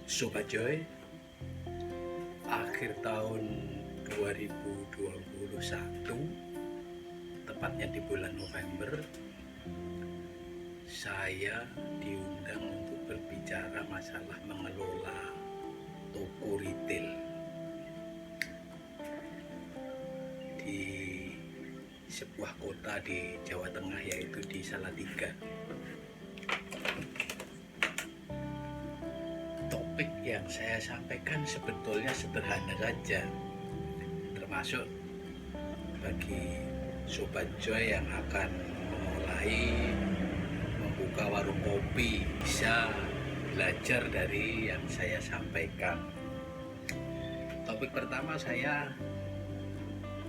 Sobat Joy, akhir tahun 2021, tepatnya di bulan November, saya diundang untuk berbicara masalah mengelola toko retail di sebuah kota di Jawa Tengah, yaitu di Salatiga. Topik yang saya sampaikan sebetulnya sederhana saja, termasuk bagi Sobat Joy yang akan memulai membuka warung kopi bisa belajar dari yang saya sampaikan. Topik pertama, saya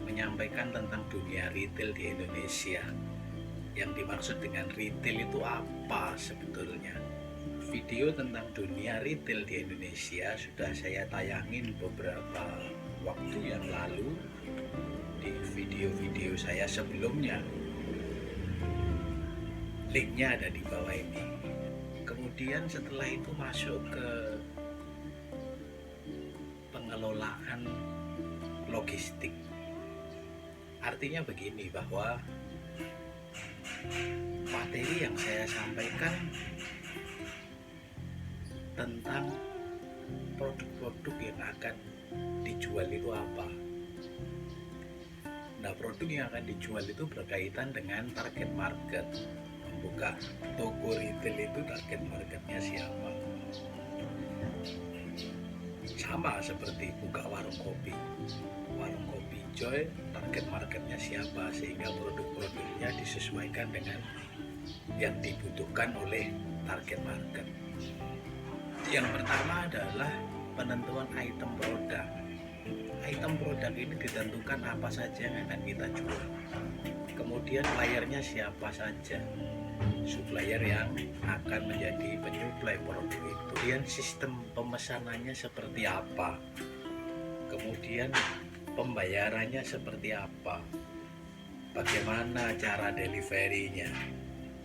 menyampaikan tentang dunia retail di Indonesia. Yang dimaksud dengan retail itu apa sebetulnya? Video tentang dunia retail di Indonesia sudah saya tayangin beberapa waktu yang lalu di video-video saya sebelumnya. Linknya ada di bawah ini. Kemudian setelah itu masuk ke pengelolaan logistik. Artinya begini, bahwa materi yang saya sampaikan tentang produk-produk yang akan dijual itu apa. Nah, produk yang akan dijual itu berkaitan dengan target market. Membuka toko retail itu target marketnya siapa? Sama seperti buka warung kopi. Warung kopi Joy, target marketnya siapa, sehingga produk-produknya disesuaikan dengan yang dibutuhkan oleh target market. Yang pertama adalah penentuan item produk. Item produk ini ditentukan apa saja yang akan kita jual. Kemudian playernya siapa saja, supplier yang akan menjadi penyuplai produk itu. Kemudian sistem pemesanannya seperti apa. Kemudian pembayarannya seperti apa. Bagaimana cara deliverynya,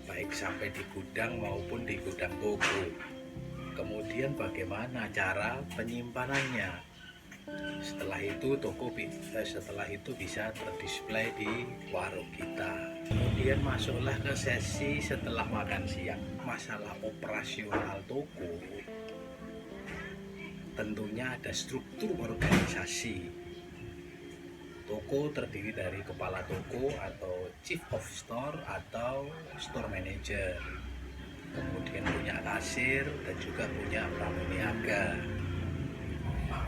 baik sampai di gudang maupun di gudang toko. Kemudian bagaimana cara penyimpanannya. Setelah itu bisa terdisplay di warung kita. Kemudian masuklah ke sesi setelah makan siang. Masalah operasional toko, tentunya ada struktur organisasi. Toko terdiri dari kepala toko atau chief of store atau store manager. Kemudian punya kasir dan juga punya pramuniaga.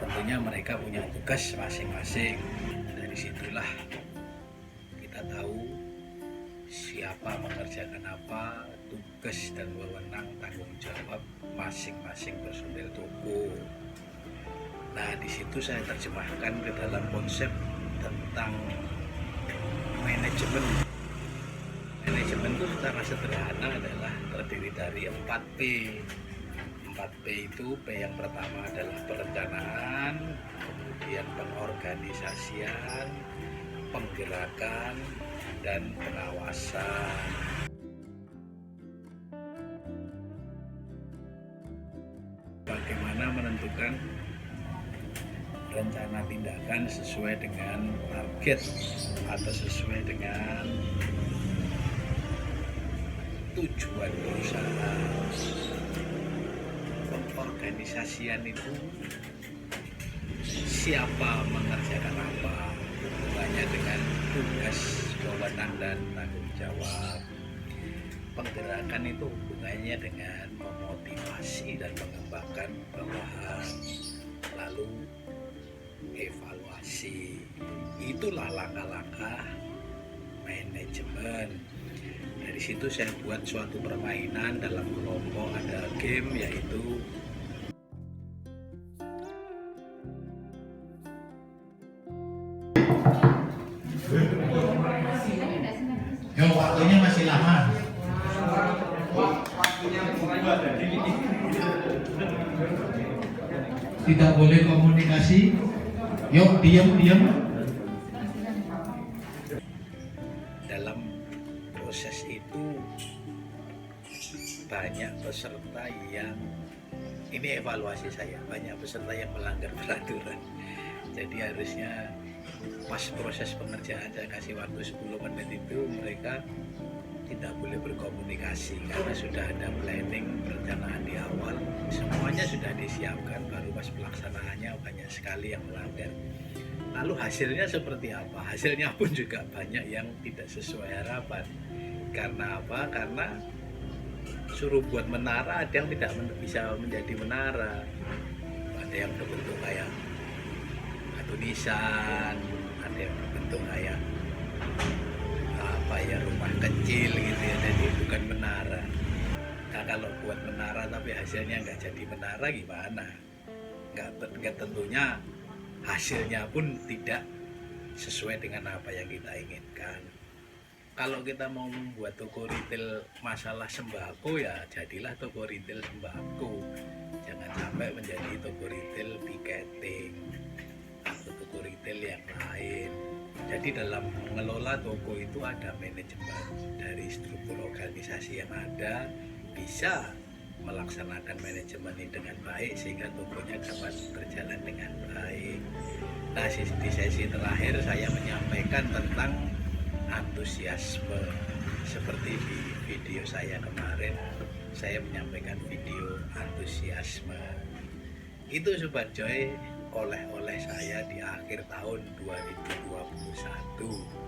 Tentunya mereka punya tugas masing-masing. Dari situlah kita tahu siapa mengerjakan apa, tugas dan wewenang tanggung jawab masing-masing personil toko. Nah, di situ saya terjemahkan ke dalam konsep tentang manajemen. Manajemen itu secara sederhana adalah terdiri dari 4P. 4P itu, P yang pertama adalah perencanaan, kemudian pengorganisasian, penggerakan, dan pengawasan. Bagaimana menentukan rencana tindakan sesuai dengan target atau sesuai dengan tujuan perusahaan. Pengorganisasian itu siapa mengerjakan apa, hubungannya dengan tugas, wewenang, dan tanggung jawab. Penggerakan itu hubungannya dengan memotivasi dan mengembangkan bawahan. Lalu evaluasi. Itulah langkah-langkah manajemen. Dari situ saya buat suatu permainan dalam kelompok, ada game, yaitu waktunya masih lama. Tidak boleh komunikasi. Yuk, diam. dalam proses itu banyak peserta yang ini evaluasi saya, banyak peserta yang melanggar peraturan. Jadi harusnya pas proses pengerjaan saya kasih waktu 10 menit itu mereka tidak boleh berkomunikasi karena sudah ada planning perencanaan di awal, semuanya sudah disiapkan, baru pas pelaksanaannya banyak sekali yang melanggar. Lalu hasilnya seperti apa? Hasilnya pun juga banyak yang tidak sesuai harapan. Karena apa? Karena suruh buat menara, ada yang tidak bisa menjadi menara, ada yang berbentuk kayak batu nisan, ada yang berbentuk kayak apa ya, rumah kecil gitu ya, jadi bukan menara. Nah kalau buat menara tapi hasilnya nggak jadi menara gimana? Nggak, tentunya hasilnya pun tidak sesuai dengan apa yang kita inginkan. Kalau kita mau membuat toko retail masalah sembako, ya jadilah toko retail sembako, jangan sampai menjadi toko retail tiketing atau toko retail yang lain. Jadi dalam mengelola toko itu ada manajemen dari struktur organisasi yang ada, bisa melaksanakan manajemen ini dengan baik sehingga tokonya dapat berjalan dengan baik. Nah, di sesi terakhir saya menyampaikan tentang antusiasme, seperti di video saya kemarin saya menyampaikan video antusiasme. Itu Sobat Joy, oleh-oleh saya di akhir tahun 2021.